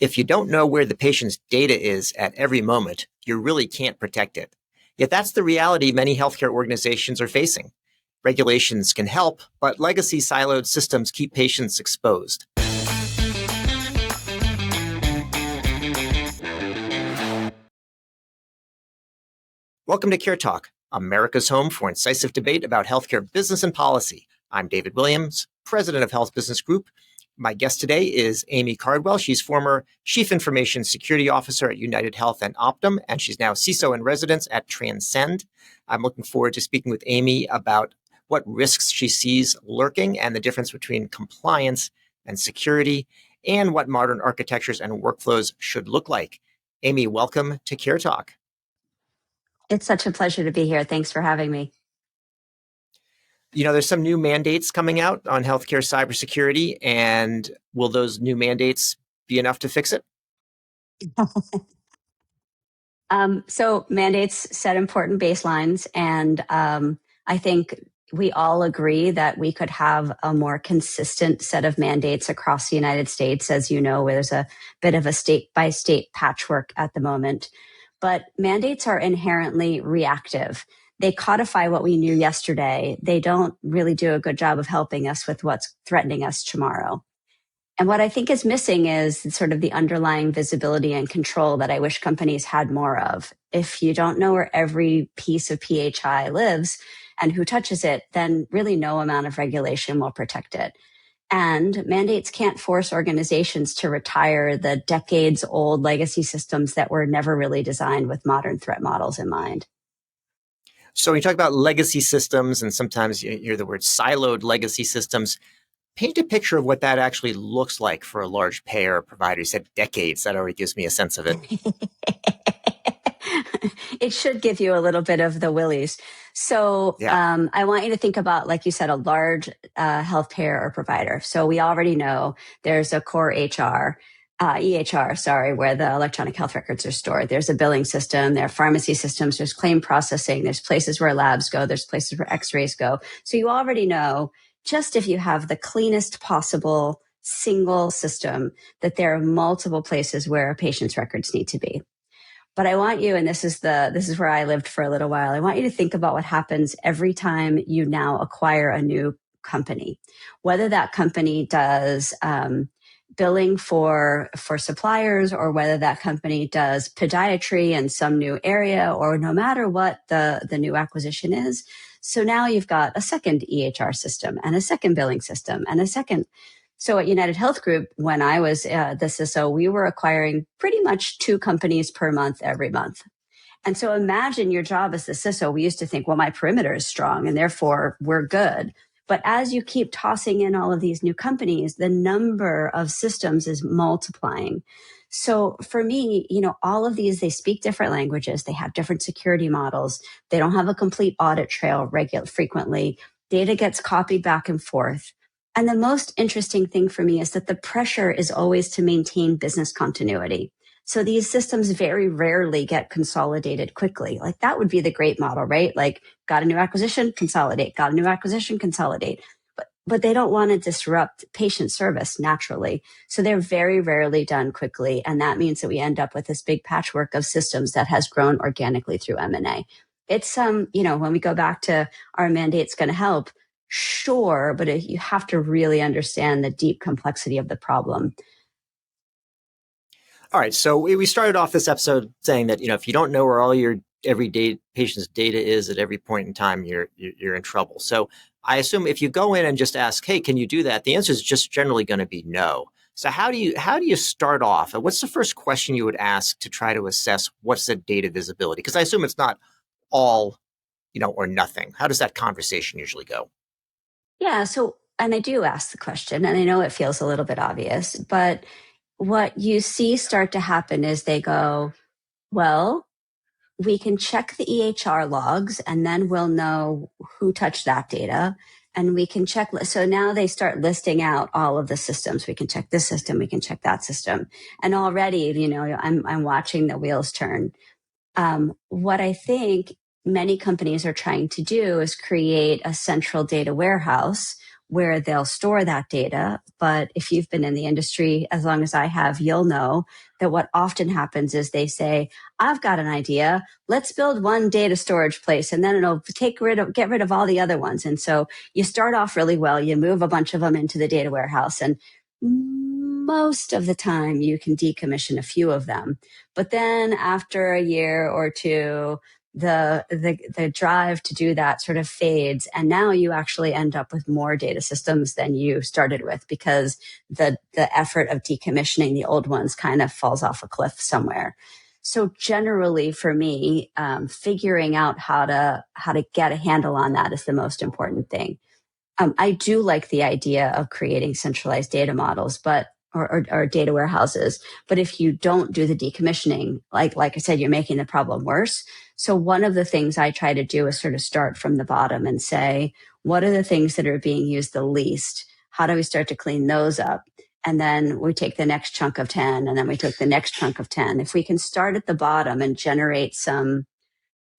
If you don't know where the patient's data is at every moment, you really can't protect it. Yet that's the reality many healthcare organizations are facing. Regulations can help, but legacy siloed systems keep patients exposed. Welcome to CareTalk, America's home for incisive debate about healthcare business and policy. I'm David Williams, president of HealthBiz Group. My guest today is Aimee Cardwell. She's former Chief Information Security Officer at UnitedHealth and Optum, and she's now CISO-in-residence at Transcend. I'm looking forward to speaking with Aimee about what risks she sees lurking and the difference between compliance and security, and what modern architectures and workflows should look like. Aimee, welcome to CareTalk. It's such a pleasure to be here. Thanks for having me. You know, there's some new mandates coming out on healthcare cybersecurity, and will those new mandates be enough to fix it? So mandates set important baselines, and I think we all agree that we could have a more consistent set of mandates across the United States. As you know, there's a bit of a state-by-state patchwork at the moment. But mandates are inherently reactive. They codify what we knew yesterday. They don't really do a good job of helping us with what's threatening us tomorrow. And what I think is missing is sort of the underlying visibility and control that I wish companies had more of. If you don't know where every piece of PHI lives and who touches it, then really no amount of regulation will protect it. And mandates can't force organizations to retire the decades-old legacy systems that were never really designed with modern threat models in mind. So when you talk about legacy systems, and sometimes you hear the word siloed legacy systems, paint a picture of what that actually looks like for a large payer or provider. You said decades. That already gives me a sense of it. It should give you a little bit of the willies. So I want you to think about, like you said, a large health payer or provider. So we already know there's a core EHR, where the electronic health records are stored. There's a billing system, there are pharmacy systems, there's claim processing, there's places where labs go, there's places where x-rays go. So you already know, just if you have the cleanest possible single system, that there are multiple places where a patient's records need to be. But I want you, and this is where I lived for a little while, I want you to think about what happens every time you now acquire a new company, whether that company does billing for suppliers, or whether that company does podiatry in some new area, or no matter what the new acquisition is. So now you've got a second EHR system and a second billing system and a second. So at UnitedHealth Group, when I was the CISO, we were acquiring pretty much 2 companies per month every month. And so imagine your job as the CISO. We used to think, well, my perimeter is strong and therefore we're good. But as you keep tossing in all of these new companies, the number of systems is multiplying. So for me, all of these, they speak different languages. They have different security models. They don't have a complete audit trail frequently. Data gets copied back and forth. And the most interesting thing for me is that the pressure is always to maintain business continuity. So these systems very rarely get consolidated quickly. Like that would be the great model, right? Like got a new acquisition, consolidate, got a new acquisition, consolidate. But they don't want to disrupt patient service naturally. So they're very rarely done quickly. And that means that we end up with this big patchwork of systems that has grown organically through M&A. It's, when we go back to our mandate's going to help, sure, but you have to really understand the deep complexity of the problem. All right. So we started off this episode saying that, if you don't know where all your everyday patient's data is at every point in time, you're in trouble. So I assume if you go in and just ask, hey, can you do that? The answer is just generally going to be no. So how do you start off? What's the first question you would ask to try to assess what's the data visibility? Because I assume it's not all, or nothing. How does that conversation usually go? Yeah. So, and I do ask the question, and I know it feels a little bit obvious, but what you see start to happen is they go, well, we can check the EHR logs and then we'll know who touched that data. And we can check. So now they start listing out all of the systems. We can check this system. We can check that system. And already, I'm watching the wheels turn. What I think many companies are trying to do is create a central data warehouse where they'll store that data. But if you've been in the industry as long as I have, you'll know that what often happens is they say, I've got an idea. Let's build one data storage place, and then it'll get rid of all the other ones. And so you start off really well. You move a bunch of them into the data warehouse, and most of the time you can decommission a few of them. But then after a year or two, the drive to do that sort of fades, and now you actually end up with more data systems than you started with, because the effort of decommissioning the old ones kind of falls off a cliff somewhere. So generally for me, figuring out how to get a handle on that is the most important thing. I do like the idea of creating centralized data models, or data warehouses. But if you don't do the decommissioning, like I said, you're making the problem worse. So one of the things I try to do is sort of start from the bottom and say, what are the things that are being used the least? How do we start to clean those up? And then we take the next chunk of 10, and then we take the next chunk of 10. If we can start at the bottom and generate some,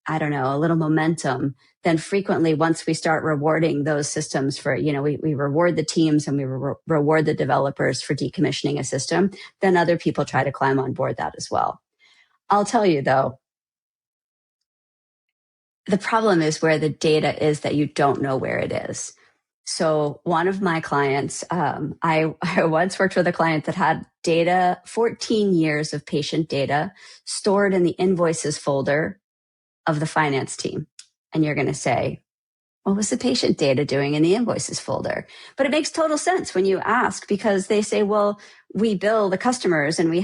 a little momentum, then frequently once we start rewarding those systems for, we reward the teams and we reward the developers for decommissioning a system, then other people try to climb on board that as well. I'll tell you though, the problem is where the data is that you don't know where it is. So one of my clients, I once worked with a client that had data, 14 years of patient data stored in the invoices folder of the finance team. And you're going to say, what was the patient data doing in the invoices folder? But it makes total sense when you ask, because they say, well, we bill the customers and we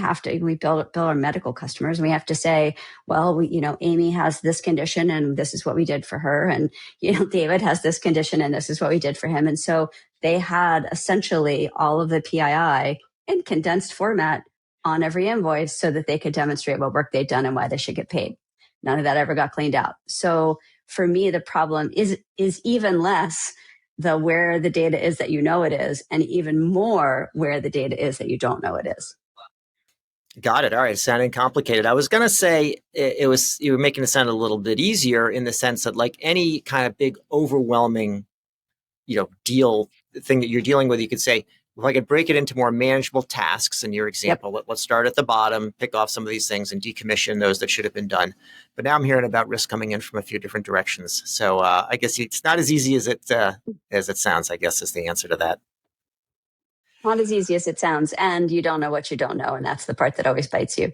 bill our medical customers, and we have to say, well, Aimee has this condition and this is what we did for her. And, David has this condition and this is what we did for him. And so they had essentially all of the PII in condensed format on every invoice so that they could demonstrate what work they'd done and why they should get paid. None of that ever got cleaned out. So for me, the problem is even less the where the data is that you know it is, and even more where the data is that you don't know it is. Got it. All right. Sounding complicated. I was going to say you were making it sound a little bit easier in the sense that, like any kind of big overwhelming, deal thing that you're dealing with, you could say, if I could break it into more manageable tasks, in your example, Yep. let's start at the bottom, pick off some of these things and decommission those that should have been done. But now I'm hearing about risk coming in from a few different directions. So I guess it's not as easy as it sounds, I guess, is the answer to that. Not as easy as it sounds. And you don't know what you don't know. And that's the part that always bites you.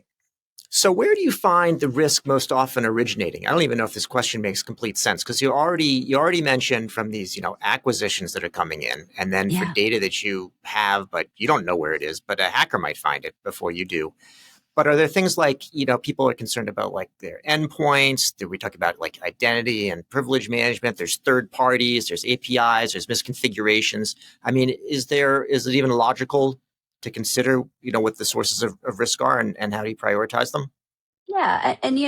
So where do you find the risk most often originating? I don't even know if this question makes complete sense, because you already mentioned from these, acquisitions that are coming in, and then for data that you have, but you don't know where it is, but a hacker might find it before you do. But are there things like, people are concerned about like their endpoints? Did we talk about like identity and privilege management? There's third parties, there's APIs, there's misconfigurations. I mean, is it even logical to consider, what the sources of risk are and how do you prioritize them? Yeah. And,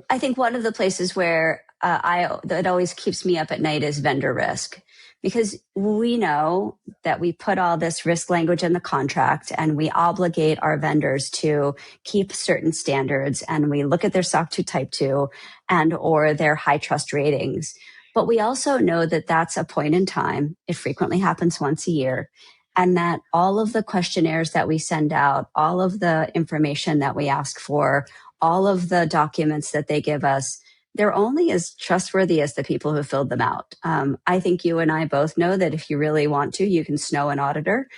I think one of the places where that always keeps me up at night is vendor risk, because we know that we put all this risk language in the contract and we obligate our vendors to keep certain standards, and we look at their SOC 2 Type 2 and or their high trust ratings. But we also know that that's a point in time. It frequently happens once a year. And that all of the questionnaires that we send out, all of the information that we ask for, all of the documents that they give us, they're only as trustworthy as the people who filled them out. I think you and I both know that if you really want to, you can snow an auditor.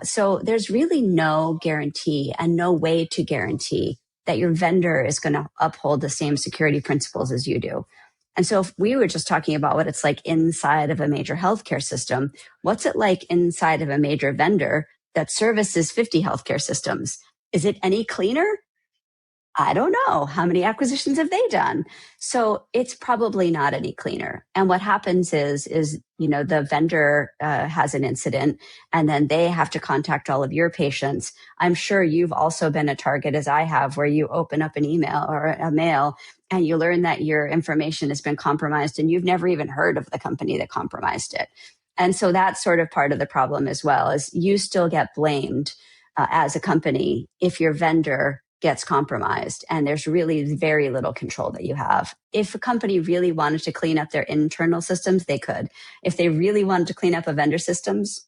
So there's really no guarantee and no way to guarantee that your vendor is going to uphold the same security principles as you do. And so if we were just talking about what it's like inside of a major healthcare system, what's it like inside of a major vendor that services 50 healthcare systems? Is it any cleaner? I don't know. How many acquisitions have they done? So it's probably not any cleaner. And what happens is, the vendor has an incident and then they have to contact all of your patients. I'm sure you've also been a target, as I have, where you open up an email or a mail and you learn that your information has been compromised and you've never even heard of the company that compromised it. And so that's sort of part of the problem as well, is you still get blamed as a company if your vendor gets compromised, and there's really very little control that you have. If a company really wanted to clean up their internal systems, they could. If they really wanted to clean up a vendor systems,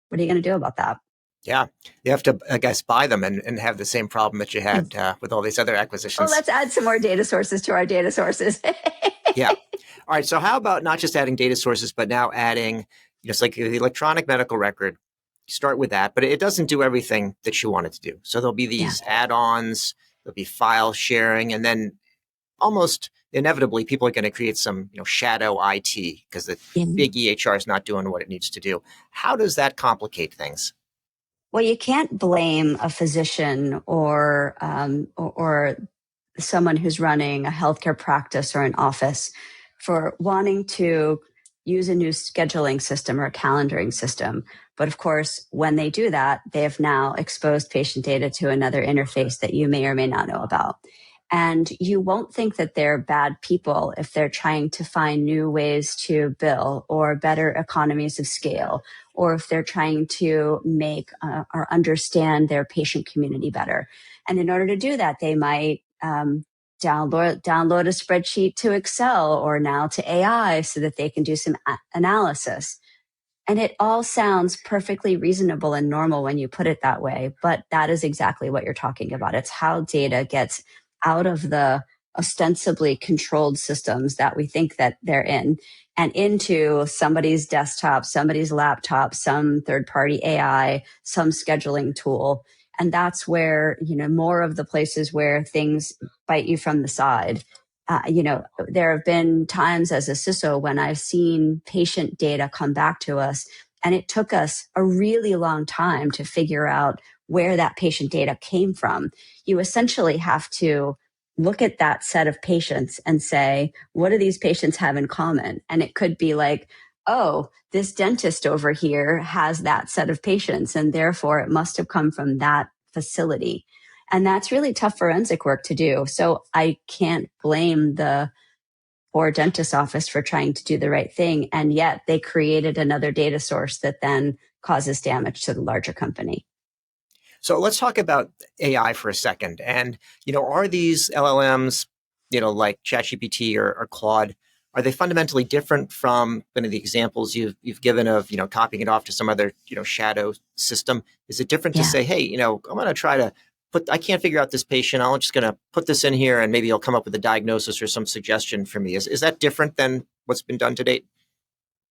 what are you going to do about that? Yeah, you have to, I guess, buy them and have the same problem that you had with all these other acquisitions. Oh, let's add some more data sources to our data sources. Yeah. All right. So how about not just adding data sources, but now adding, it's like the electronic medical record. Start with that, but it doesn't do everything that you want it to do. So there'll be these add-ons, there'll be file sharing, and then almost inevitably people are going to create some, shadow IT because the big EHR is not doing what it needs to do. How does that complicate things? Well, you can't blame a physician or someone who's running a healthcare practice or an office for wanting to use a new scheduling system or a calendaring system. But of course, when they do that, they have now exposed patient data to another interface that you may or may not know about. And you won't think that they're bad people if they're trying to find new ways to bill or better economies of scale, or if they're trying to make or understand their patient community better. And in order to do that, they might download a spreadsheet to Excel or now to AI so that they can do some analysis. And it all sounds perfectly reasonable and normal when you put it that way, but that is exactly what you're talking about. It's how data gets out of the ostensibly controlled systems that we think that they're in and into somebody's desktop, somebody's laptop, some third-party AI, some scheduling tool. And that's where, more of the places where things bite you from the side. There have been times as a CISO when I've seen patient data come back to us, and it took us a really long time to figure out where that patient data came from. You essentially have to look at that set of patients and say, what do these patients have in common? And it could be like, oh, this dentist over here has that set of patients, and therefore it must have come from that facility. And that's really tough forensic work to do. So I can't blame the poor dentist office for trying to do the right thing. And yet they created another data source that then causes damage to the larger company. So let's talk about AI for a second. And, are these LLMs, like ChatGPT or Claude, are they fundamentally different from one of the examples you've given of, copying it off to some other, shadow system? Is it different to say, hey, I'm going to try to I can't figure out this patient. I'm just going to put this in here and maybe it'll come up with a diagnosis or some suggestion for me. Is that different than what's been done to date?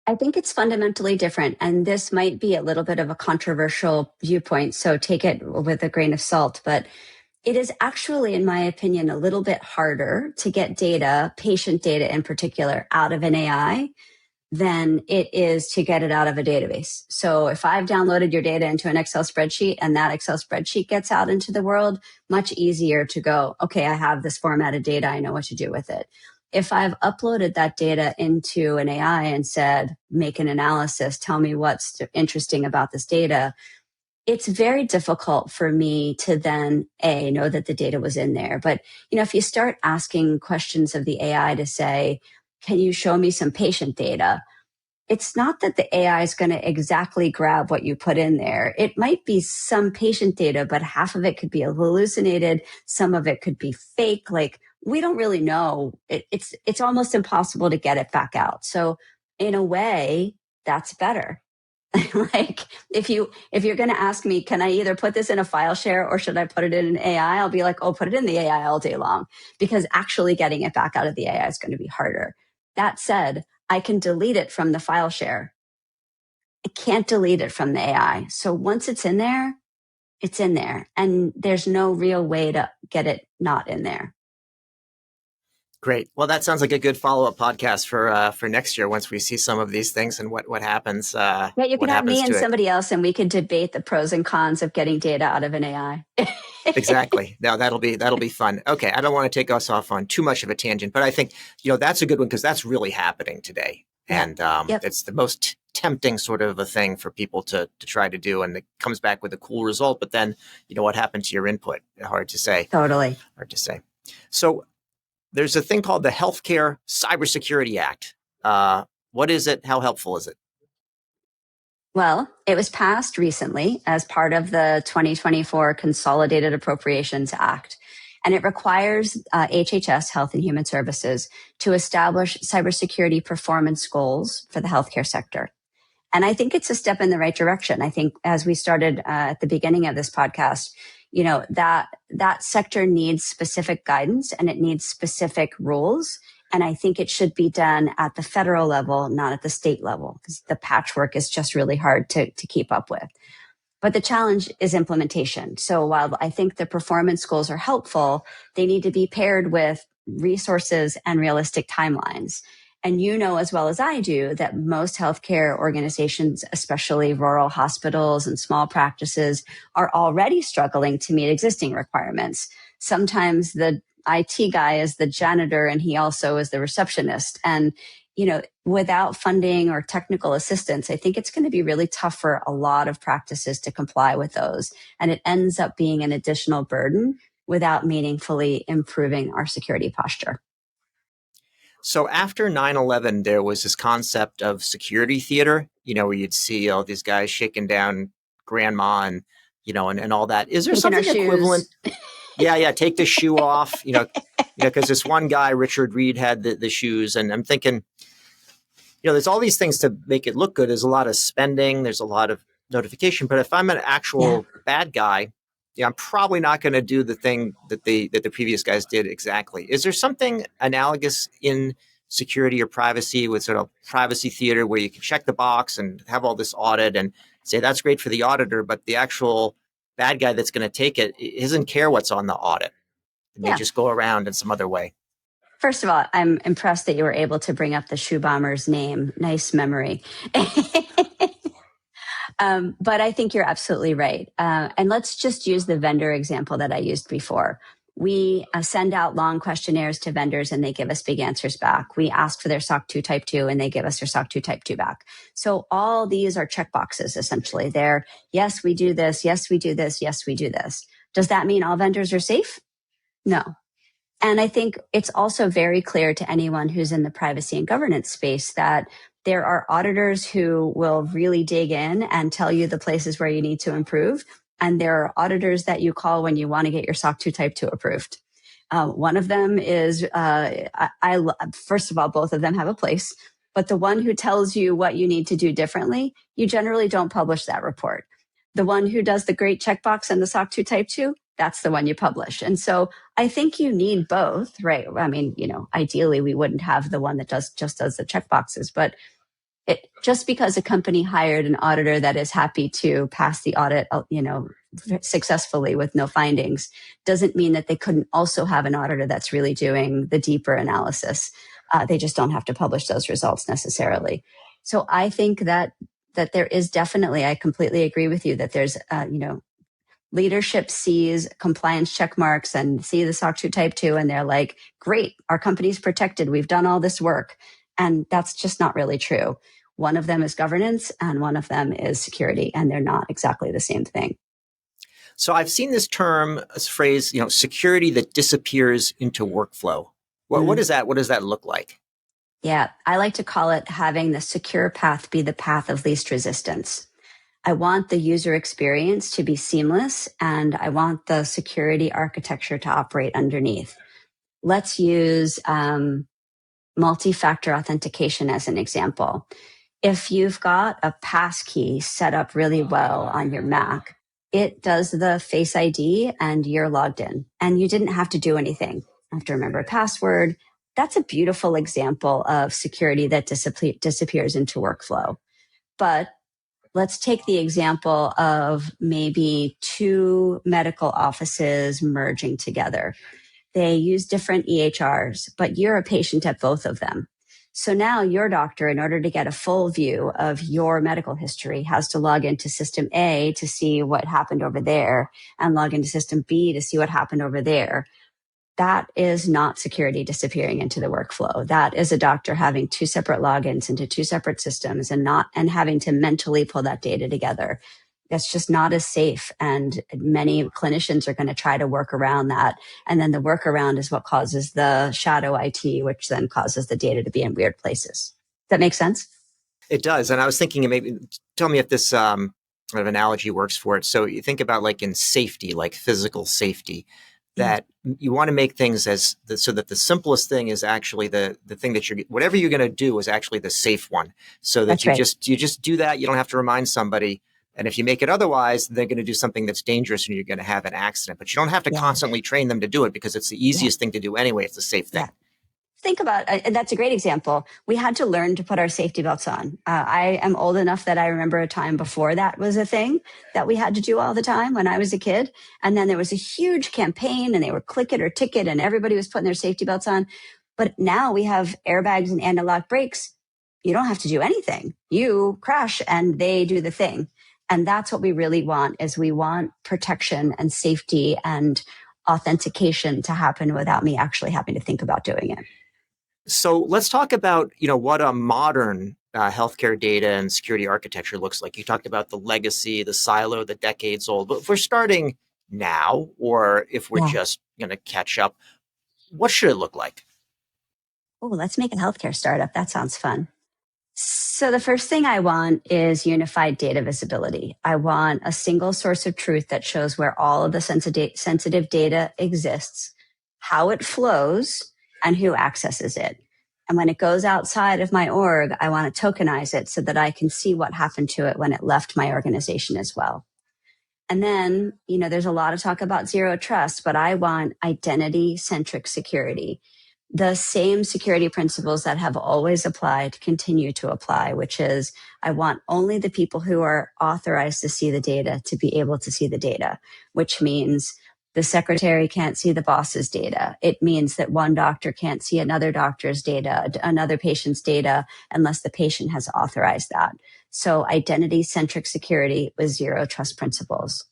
I think it's fundamentally different. And this might be a little bit of a controversial viewpoint, so take it with a grain of salt. But it is actually, in my opinion, a little bit harder to get data, patient data in particular, out of an AI than it is to get it out of a database. So if I've downloaded your data into an Excel spreadsheet and that Excel spreadsheet gets out into the world, much easier to go, okay, I have this formatted data. I know what to do with it. If I've uploaded that data into an AI and said, make an analysis, tell me what's interesting about this data, it's very difficult for me to then know that the data was in there. But, if you start asking questions of the AI to say, can you show me some patient data? It's not that the AI is going to exactly grab what you put in there. It might be some patient data, but half of it could be hallucinated. Some of it could be fake. Like, we don't really know. It's almost impossible to get it back out. So in a way, that's better. Like, if you're going to ask me, can I either put this in a file share or should I put it in an AI? I'll be like, oh, put it in the AI all day long, because actually getting it back out of the AI is going to be harder. That said, I can delete it from the file share. I can't delete it from the AI. So once it's in there, it's in there. And there's no real way to get it not in there. Great. Well, that sounds like a good follow-up podcast for next year once we see some of these things and what happens. Yeah, you can have me and somebody else, and we could debate the pros and cons of getting data out of an AI. Exactly. Now that'll be fun. Okay, I don't want to take us off on too much of a tangent, but I think that's a good one because that's really happening today, and it's the most tempting sort of a thing for people to try to do, and it comes back with a cool result. But then what happened to your input? Hard to say. Totally hard to say. So there's a thing called the Healthcare Cybersecurity Act. What is it? How helpful is it? Well, it was passed recently as part of the 2024 Consolidated Appropriations Act, and it requires HHS, Health and Human Services, to establish cybersecurity performance goals for the healthcare sector. And I think it's a step in the right direction. I think as we started at the beginning of this podcast, that sector needs specific guidance and it needs specific rules. And I think it should be done at the federal level, not at the state level, because the patchwork is just really hard to keep up with. But the challenge is implementation. So while I think the performance goals are helpful, they need to be paired with resources and realistic timelines. And you know as well as I do that most healthcare organizations, especially rural hospitals and small practices, are already struggling to meet existing requirements. Sometimes the IT guy is the janitor and he also is the receptionist. And, without funding or technical assistance, I think it's going to be really tough for a lot of practices to comply with those. And it ends up being an additional burden without meaningfully improving our security posture. So after 9/11, there was this concept of security theater, where you'd see all these guys shaking down grandma and, and all that. Is there something equivalent? Yeah. Take the shoe off, because this one guy, Richard Reed, had the shoes. And I'm thinking, there's all these things to make it look good. There's a lot of spending. There's a lot of notification. But if I'm an actual bad guy, I'm probably not going to do the thing that the previous guys did exactly. Is there something analogous in security or privacy with sort of privacy theater where you can check the box and have all this audit and say that's great for the auditor, but the actual bad guy that's going to take it doesn't care what's on the audit. It may just go around in some other way. First of all, I'm impressed that you were able to bring up the shoe bomber's name. Nice memory. But I think you're absolutely right. And let's just use the vendor example that I used before. We send out long questionnaires to vendors and they give us big answers back. We ask for their SOC 2 Type 2 and they give us their SOC 2 Type 2 back. So all these are checkboxes, essentially. They're, yes, we do this. Yes, we do this. Yes, we do this. Does that mean all vendors are safe? No. And I think it's also very clear to anyone who's in the privacy and governance space that there are auditors who will really dig in and tell you the places where you need to improve. And there are auditors that you call when you want to get your SOC 2 Type 2 approved. One of them is, first of all, both of them have a place. But the one who tells you what you need to do differently, you generally don't publish that report. The one who does the great checkbox and the SOC 2 Type 2, that's the one you publish. And so I think you need both, right? I mean, ideally we wouldn't have the one that just does the checkboxes, but just because a company hired an auditor that is happy to pass the audit, successfully with no findings, doesn't mean that they couldn't also have an auditor that's really doing the deeper analysis. They just don't have to publish those results necessarily. So I think that there is definitely, I completely agree with you that there's, leadership sees compliance check marks and see the SOC 2 Type 2 and they're like, great, our company's protected. We've done all this work. And that's just not really true. One of them is governance and one of them is security, and they're not exactly the same thing. So I've seen this term, this phrase, security that disappears into workflow. What is that? What does that look like? Yeah, I like to call it having the secure path be the path of least resistance. I want the user experience to be seamless, and I want the security architecture to operate underneath. Let's use multi-factor authentication as an example. If you've got a passkey set up really well on your Mac, it does the Face ID and you're logged in and you didn't have to do anything. You have to remember a password. That's a beautiful example of security that disappears into workflow. But let's take the example of maybe two medical offices merging together. They use different EHRs, but you're a patient at both of them. So now your doctor, in order to get a full view of your medical history, has to log into system A to see what happened over there and log into system B to see what happened over there. That is not security disappearing into the workflow. That is a doctor having two separate logins into two separate systems and having to mentally pull that data together. That's just not as safe. And many clinicians are going to try to work around that. And then the workaround is what causes the shadow IT, which then causes the data to be in weird places. Does that make sense? It does. And I was thinking, maybe tell me if this kind of analogy works for it. So you think about like in safety, like physical safety, that you want to make things so that the simplest thing is actually the thing that whatever you're going to do is actually the safe one. So that you just do that. You don't have to remind somebody. And if you make it otherwise, they're going to do something that's dangerous and you're going to have an accident. But you don't have to constantly train them to do it because it's the easiest thing to do anyway. It's a safe thing. Think about, and that's a great example. We had to learn to put our safety belts on. I am old enough that I remember a time before that was a thing that we had to do all the time when I was a kid. And then there was a huge campaign and they were click it or ticket and everybody was putting their safety belts on. But now we have airbags and anti-lock brakes. You don't have to do anything. You crash and they do the thing. And that's what we really want, is we want protection and safety and authentication to happen without me actually having to think about doing it. So let's talk about, what a modern healthcare data and security architecture looks like. You talked about the legacy, the silo, the decades old. But if we're starting now, or if we're just going to catch up, what should it look like? Oh, let's make a healthcare startup. That sounds fun. So the first thing I want is unified data visibility. I want a single source of truth that shows where all of the sensitive data exists, how it flows, and who accesses it. And when it goes outside of my org, I want to tokenize it so that I can see what happened to it when it left my organization as well. And then, there's a lot of talk about zero trust, but I want identity-centric security. The same security principles that have always applied continue to apply, which is I want only the people who are authorized to see the data to be able to see the data, which means the secretary can't see the boss's data. It means that one doctor can't see another doctor's data, another patient's data, unless the patient has authorized that. So identity-centric security with zero trust principles.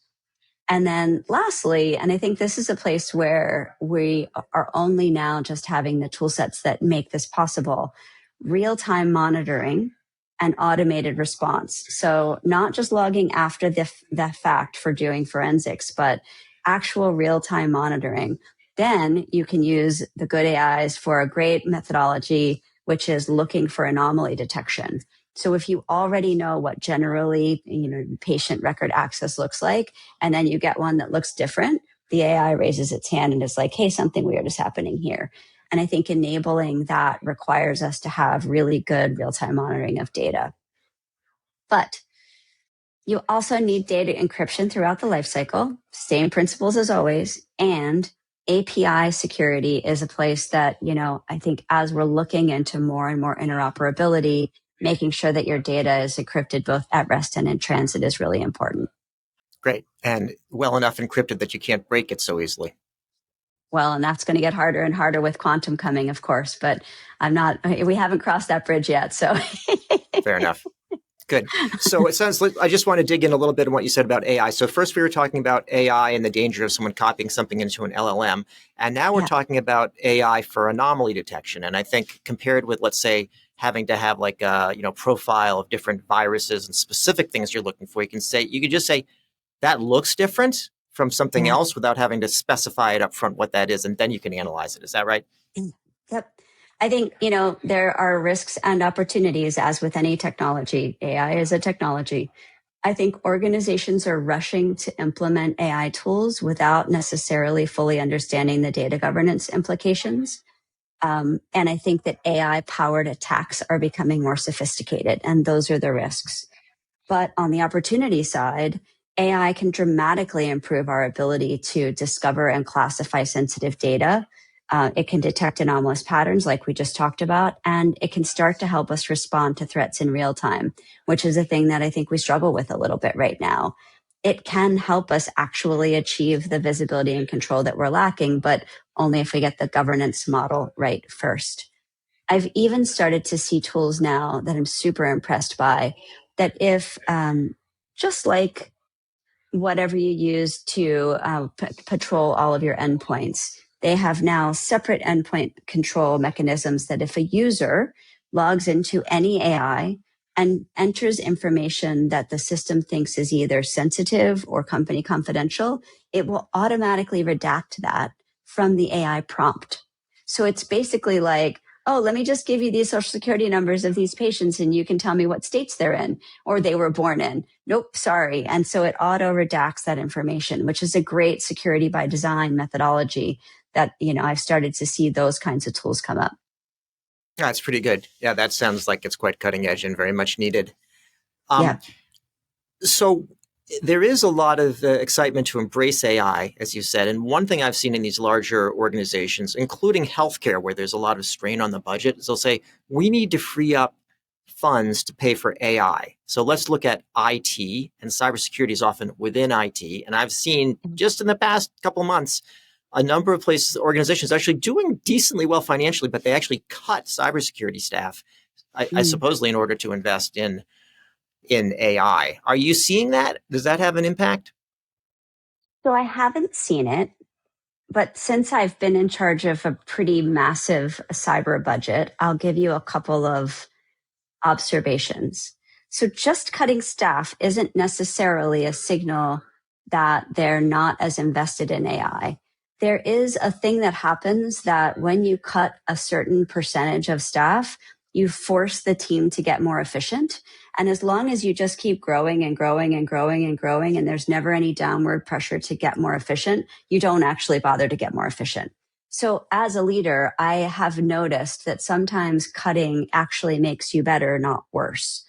And then lastly, and I think this is a place where we are only now just having the tool sets that make this possible, real-time monitoring and automated response. So not just logging after the fact for doing forensics, but actual real-time monitoring. Then you can use the good AIs for a great methodology, which is looking for anomaly detection. So if you already know what generally, patient record access looks like, and then you get one that looks different, the AI raises its hand and is like, hey, something weird is happening here. And I think enabling that requires us to have really good real-time monitoring of data. But you also need data encryption throughout the lifecycle, same principles as always, and API security is a place that, I think as we're looking into more and more interoperability, making sure that your data is encrypted both at rest and in transit is really important. Great. And well enough encrypted that you can't break it so easily. Well, and that's going to get harder and harder with quantum coming, of course, but we haven't crossed that bridge yet. So fair enough. Good. So it sounds like I just want to dig in a little bit on what you said about AI. So first we were talking about AI and the danger of someone copying something into an LLM. And now we're talking about AI for anomaly detection. And I think compared with, let's say, having to have like a profile of different viruses and specific things you're looking for, you could just say that looks different from something else without having to specify it up front what that is. And then you can analyze it. Is that right? Yep. I think, there are risks and opportunities as with any technology. AI is a technology. I think organizations are rushing to implement AI tools without necessarily fully understanding the data governance implications. And I think that AI-powered attacks are becoming more sophisticated, and those are the risks. But on the opportunity side, AI can dramatically improve our ability to discover and classify sensitive data. It can detect anomalous patterns like we just talked about, and it can start to help us respond to threats in real time, which is a thing that I think we struggle with a little bit right now. It can help us actually achieve the visibility and control that we're lacking, but only if we get the governance model right first. I've even started to see tools now that I'm super impressed by, that if just like whatever you use to patrol all of your endpoints, they have now separate endpoint control mechanisms that if a user logs into any AI and enters information that the system thinks is either sensitive or company confidential, it will automatically redact that from the AI prompt. So it's basically like, oh, let me just give you these social security numbers of these patients and you can tell me what states they're in or they were born in. Nope, sorry. And so it auto redacts that information, which is a great security by design methodology that, I've started to see those kinds of tools come up. That's pretty good. Yeah, that sounds like it's quite cutting edge and very much needed. Yeah. So there is a lot of excitement to embrace AI, as you said. And one thing I've seen in these larger organizations, including healthcare, where there's a lot of strain on the budget, is they'll say, we need to free up funds to pay for AI. So let's look at IT, and cybersecurity is often within IT. And I've seen just in the past couple of months, a number of places, organizations actually doing decently well financially, but they actually cut cybersecurity staff, I supposedly in order to invest in AI. Are you seeing that? Does that have an impact? So I haven't seen it, but since I've been in charge of a pretty massive cyber budget, I'll give you a couple of observations. So just cutting staff isn't necessarily a signal that they're not as invested in AI. There is a thing that happens that when you cut a certain percentage of staff, you force the team to get more efficient. And as long as you just keep growing and growing and growing and growing, and there's never any downward pressure to get more efficient, you don't actually bother to get more efficient. So as a leader, I have noticed that sometimes cutting actually makes you better, not worse.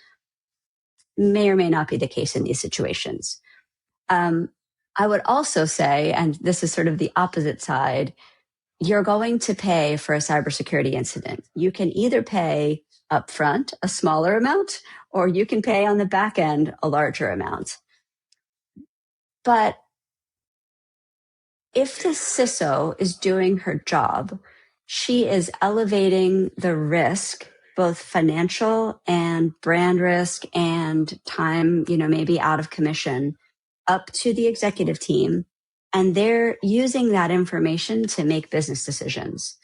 May or may not be the case in these situations. I would also say, and this is sort of the opposite side, you're going to pay for a cybersecurity incident. You can either pay upfront a smaller amount, or you can pay on the back end a larger amount. But if the CISO is doing her job, she is elevating the risk, both financial and brand risk and time, maybe out of commission, up to the executive team. And they're using that information to make business decisions.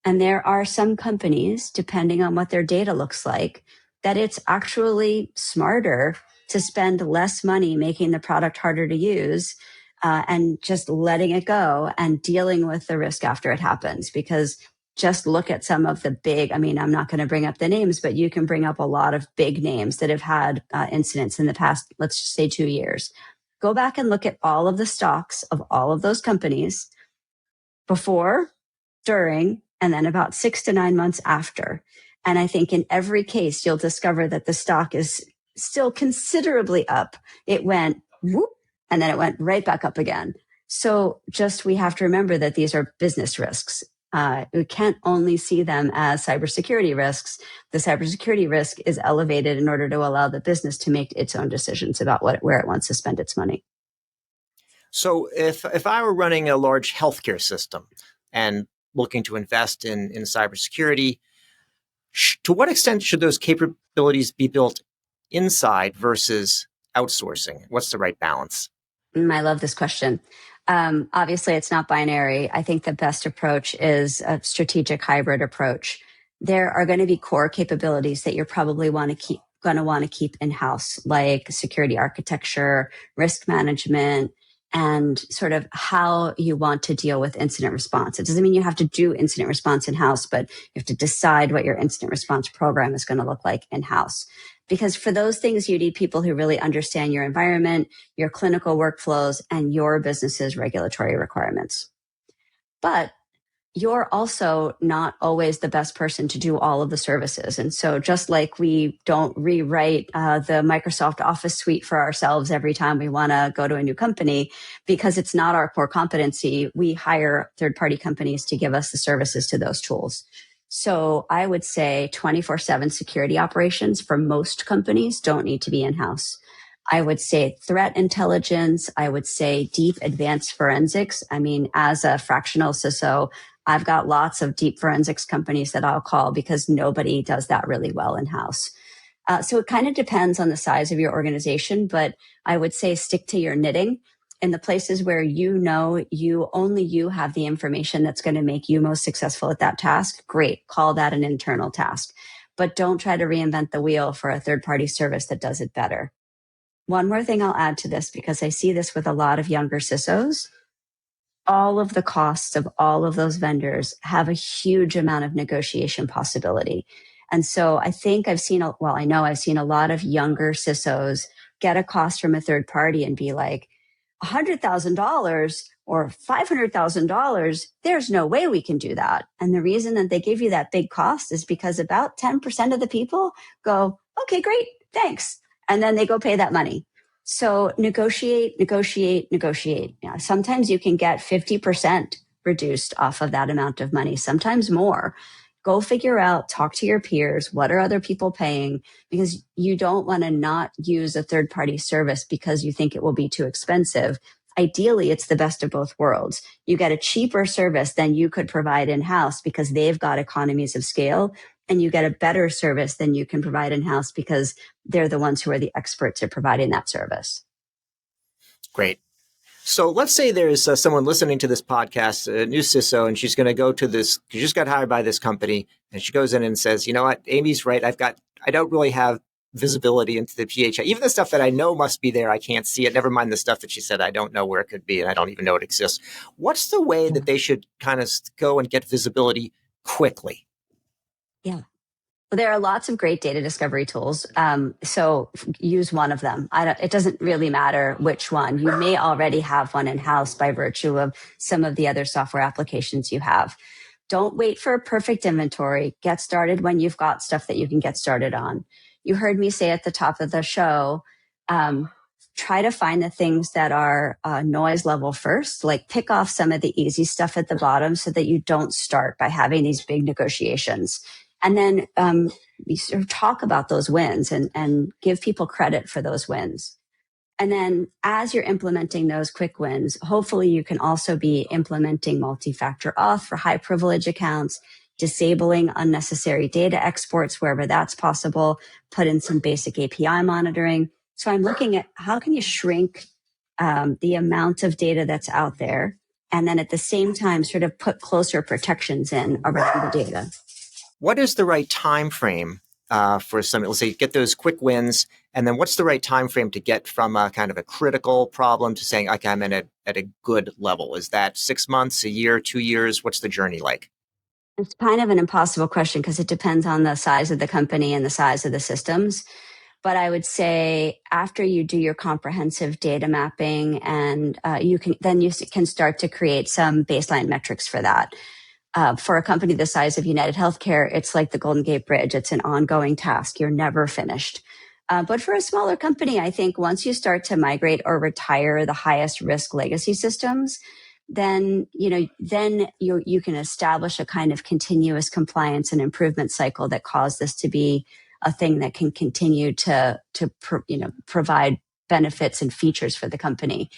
And there are some companies, depending on what their data looks like, that it's actually smarter to spend less money making the product harder to use and just letting it go and dealing with the risk after it happens. Because just look at some of the big, I'm not going to bring up the names, but you can bring up a lot of big names that have had incidents in the past, let's just say 2 years. Go back and look at all of the stocks of all of those companies before, during, and then about 6 to 9 months after. And I think in every case, you'll discover that the stock is still considerably up. It went whoop, and then it went right back up again. So we have to remember that these are business risks. We can't only see them as cybersecurity risks. The cybersecurity risk is elevated in order to allow the business to make its own decisions about where it wants to spend its money. So if I were running a large healthcare system and looking to invest in cybersecurity, to what extent should those capabilities be built inside versus outsourcing? What's the right balance? I love this question. Obviously, it's not binary. I think the best approach is a strategic hybrid approach. There are going to be core capabilities that you're probably going to want to keep in-house, like security architecture, risk management, and sort of how you want to deal with incident response. It doesn't mean you have to do incident response in-house, but you have to decide what your incident response program is going to look like in-house. Because for those things, you need people who really understand your environment, your clinical workflows, and your business's regulatory requirements. But you're also not always the best person to do all of the services. And so just like we don't rewrite the Microsoft Office suite for ourselves every time we want to go to a new company, because it's not our core competency, we hire third-party companies to give us the services to those tools. So I would say 24/7 security operations for most companies don't need to be in-house. I would say threat intelligence. I would say deep advanced forensics. As a fractional CISO, I've got lots of deep forensics companies that I'll call because nobody does that really well in-house. So it kind of depends on the size of your organization, but I would say stick to your knitting. In the places where only you have the information that's going to make you most successful at that task, great, call that an internal task. But don't try to reinvent the wheel for a third-party service that does it better. One more thing I'll add to this, because I see this with a lot of younger CISOs. all of the costs of all of those vendors have a huge amount of negotiation possibility. And so I think I know I've seen a lot of younger CISOs get a cost from a third party and be like, $100,000 or $500,000, there's no way we can do that. And the reason that they give you that big cost is because about 10% of the people go, okay, great, thanks. And then they go pay that money. So negotiate. Yeah, sometimes you can get 50% reduced off of that amount of money, sometimes more. Go figure out, talk to your peers. What are other people paying? Because you don't want to not use a third party service because you think it will be too expensive. Ideally, it's the best of both worlds. You get a cheaper service than you could provide in house because they've got economies of scale, and you get a better service than you can provide in house because they're the ones who are the experts at providing that service. Great. So let's say there's someone listening to this podcast, a new CISO, and she's going to go to this, she just got hired by this company, and she goes in and says, you know what, Aimee's right. I don't really have visibility into the PHI. Even the stuff that I know must be there, I can't see it. Never mind the stuff that she said, I don't know where it could be, and I don't even know it exists. What's the way that they should kind of go and get visibility quickly? Yeah. Well, there are lots of great data discovery tools. So use one of them. It doesn't really matter which one. You may already have one in-house by virtue of some of the other software applications you have. Don't wait for a perfect inventory. Get started when you've got stuff that you can get started on. You heard me say at the top of the show, try to find the things that are noise level first, like pick off some of the easy stuff at the bottom so that you don't start by having these big negotiations. And then we sort of talk about those wins and give people credit for those wins. And then as you're implementing those quick wins, hopefully you can also be implementing multi-factor auth for high privilege accounts, disabling unnecessary data exports wherever that's possible, put in some basic API monitoring. So I'm looking at how can you shrink the amount of data that's out there, and then at the same time sort of put closer protections in around the data. What is the right time frame for some? Let's say get those quick wins, and then what's the right time frame to get from a kind of a critical problem to saying, okay, I'm at a good level? Is that 6 months, a year, 2 years? What's the journey like? It's kind of an impossible question because it depends on the size of the company and the size of the systems. But I would say after you do your comprehensive data mapping, and you can start to create some baseline metrics for that. For a company the size of UnitedHealthcare, it's like the Golden Gate Bridge. It's an ongoing task. You're never finished. But for a smaller company, I think once you start to migrate or retire the highest risk legacy systems, then you can establish a kind of continuous compliance and improvement cycle that cause this to be a thing that can continue to provide benefits and features for the company.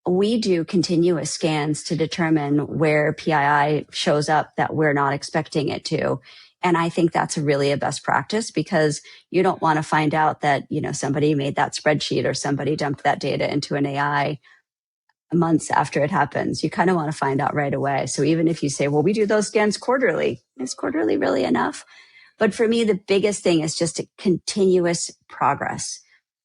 We do continuous scans to determine where PII shows up that we're not expecting it to. And I think that's really a best practice because you don't want to find out that, somebody made that spreadsheet or somebody dumped that data into an AI months after it happens. You kind of want to find out right away. So even if you say, well, we do those scans quarterly, is quarterly really enough? But for me, the biggest thing is just a continuous progress,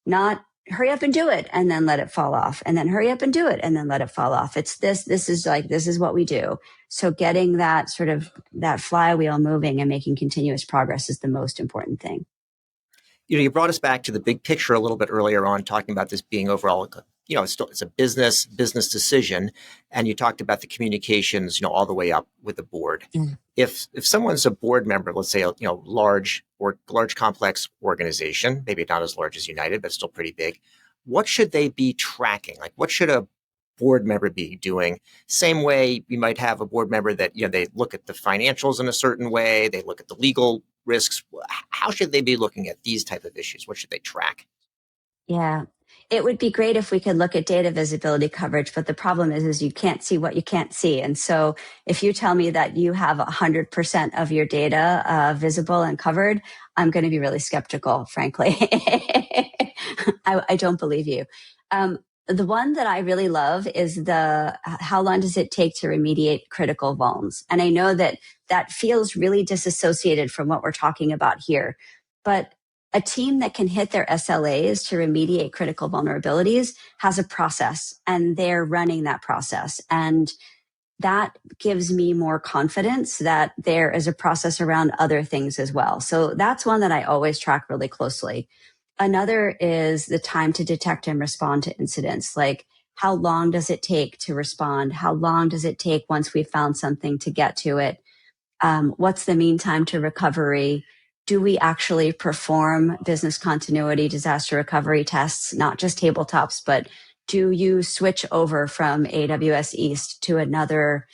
not hurry up and do it and then let it fall off, and then hurry up and do it and then let it fall off. It's this is what we do. So getting that sort of that flywheel moving and making continuous progress is the most important thing. You brought us back to the big picture a little bit earlier on, talking about this being overall, it's a business decision. And you talked about the communications, all the way up with the board. Mm. If someone's a board member, let's say, large complex organization, maybe not as large as United, but still pretty big, what should they be tracking? Like, what should a board member be doing? Same way you might have a board member that, they look at the financials in a certain way, they look at the legal risks. How should they be looking at these type of issues? What should they track? Yeah. It would be great if we could look at data visibility coverage, but the problem is you can't see what you can't see. And so if you tell me that you have 100% of your data visible and covered, I'm going to be really skeptical, frankly. I don't believe you. The one that I really love is how long does it take to remediate critical vulns? And I know that feels really disassociated from what we're talking about here, but A team that can hit their SLAs to remediate critical vulnerabilities has a process, and they're running that process. And that gives me more confidence that there is a process around other things as well. So that's one that I always track really closely. Another is the time to detect and respond to incidents. Like, how long does it take to respond? How long does it take once we've found something to get to it? What's the mean time to recovery? Do we actually perform business continuity disaster recovery tests, not just tabletops, but do you switch over from AWS East to another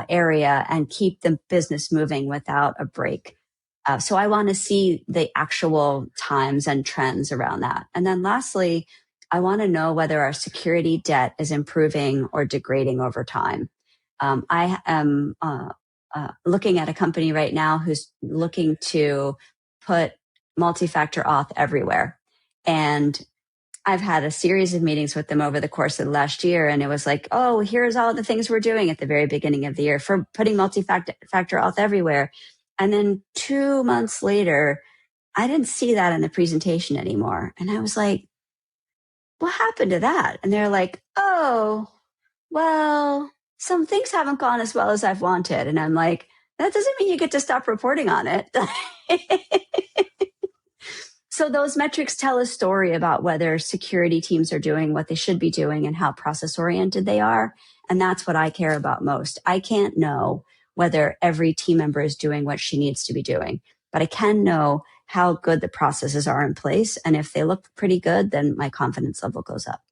area and keep the business moving without a break? So I want to see the actual times and trends around that. And then lastly, I want to know whether our security debt is improving or degrading over time. I am looking at a company right now who's looking to put multi-factor auth everywhere. And I've had a series of meetings with them over the course of the last year. And it was like, oh, here's all the things we're doing at the very beginning of the year for putting multi-factor auth everywhere. And then 2 months later, I didn't see that in the presentation anymore. And I was like, what happened to that? And they're like, oh, well, some things haven't gone as well as I've wanted. And I'm like, that doesn't mean you get to stop reporting on it. So those metrics tell a story about whether security teams are doing what they should be doing and how process oriented they are. And that's what I care about most. I can't know whether every team member is doing what she needs to be doing, but I can know how good the processes are in place. And if they look pretty good, then my confidence level goes up.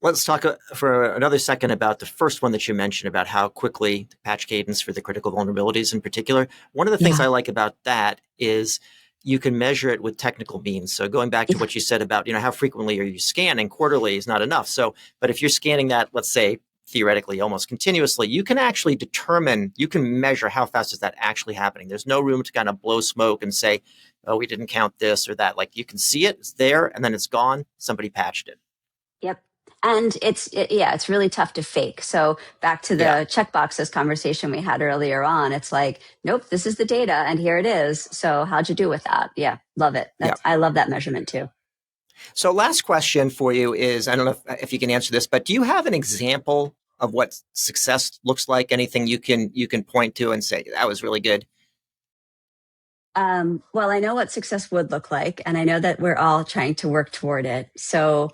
Let's talk for another second about the first one that you mentioned about how quickly the patch cadence for the critical vulnerabilities in particular. One of the things I like about that is you can measure it with technical means. So going back to what you said about, how frequently are you scanning? Quarterly is not enough. So, but if you're scanning that, let's say, theoretically, almost continuously, you can actually you can measure how fast is that actually happening. There's no room to kind of blow smoke and say, oh, we didn't count this or that. Like, you can see it, it's there, and then it's gone. Somebody patched it. Yep. And it's really tough to fake. So back to the checkboxes conversation we had earlier on, it's like, nope, this is the data and here it is. So how'd you do with that? Yeah, love it. I love that measurement too. So last question for you is, I don't know if you can answer this, but do you have an example of what success looks like? Anything you can point to and say, that was really good? Well, I know what success would look like, and I know that we're all trying to work toward it. So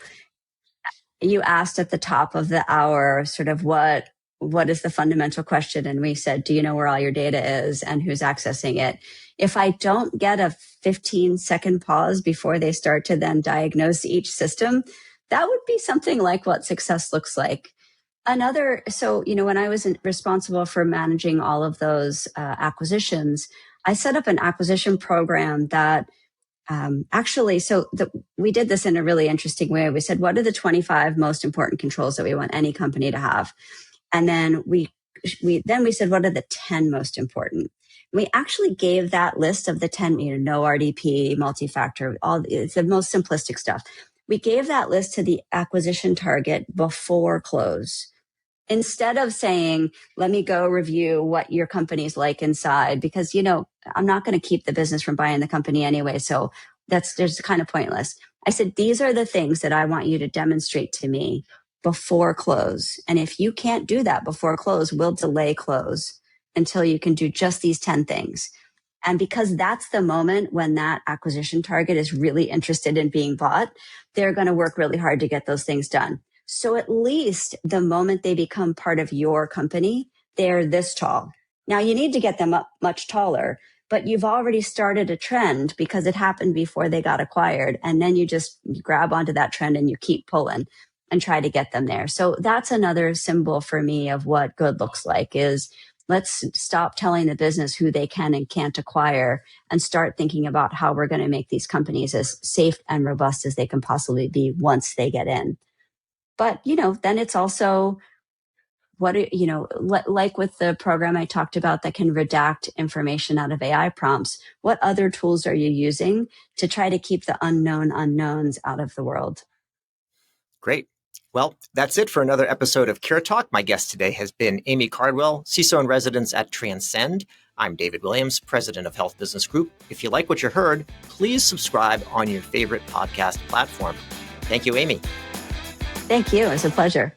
you asked at the top of the hour, sort of what is the fundamental question? And we said, do you know where all your data is and who's accessing it? If I don't get a 15-second pause before they start to then diagnose each system, that would be something like what success looks like. So, when I was responsible for managing all of those acquisitions, I set up an acquisition program that we did this in a really interesting way. We said, what are the 25 most important controls that we want any company to have? And then we said, what are the 10 most important? We actually gave that list of the 10, no RDP, multi-factor, it's the most simplistic stuff. We gave that list to the acquisition target before close. Instead of saying, let me go review what your company's like inside, because, I'm not going to keep the business from buying the company anyway. So there's kind of pointless. I said, these are the things that I want you to demonstrate to me before close. And if you can't do that before close, we'll delay close until you can do just these 10 things. And because that's the moment when that acquisition target is really interested in being bought, they're going to work really hard to get those things done. So at least the moment they become part of your company, they're this tall. Now you need to get them up much taller, but you've already started a trend because it happened before they got acquired. And then you just grab onto that trend and you keep pulling and try to get them there. So that's another symbol for me of what good looks like is let's stop telling the business who they can and can't acquire and start thinking about how we're going to make these companies as safe and robust as they can possibly be once they get in. But, then it's also like with the program I talked about that can redact information out of AI prompts, what other tools are you using to try to keep the unknown unknowns out of the world? Great. Well, that's it for another episode of CareTalk. My guest today has been Aimee Cardwell, CISO-in-residence at Transcend. I'm David Williams, president of Health Business Group. If you like what you heard, please subscribe on your favorite podcast platform. Thank you, Aimee. Thank you. It was a pleasure.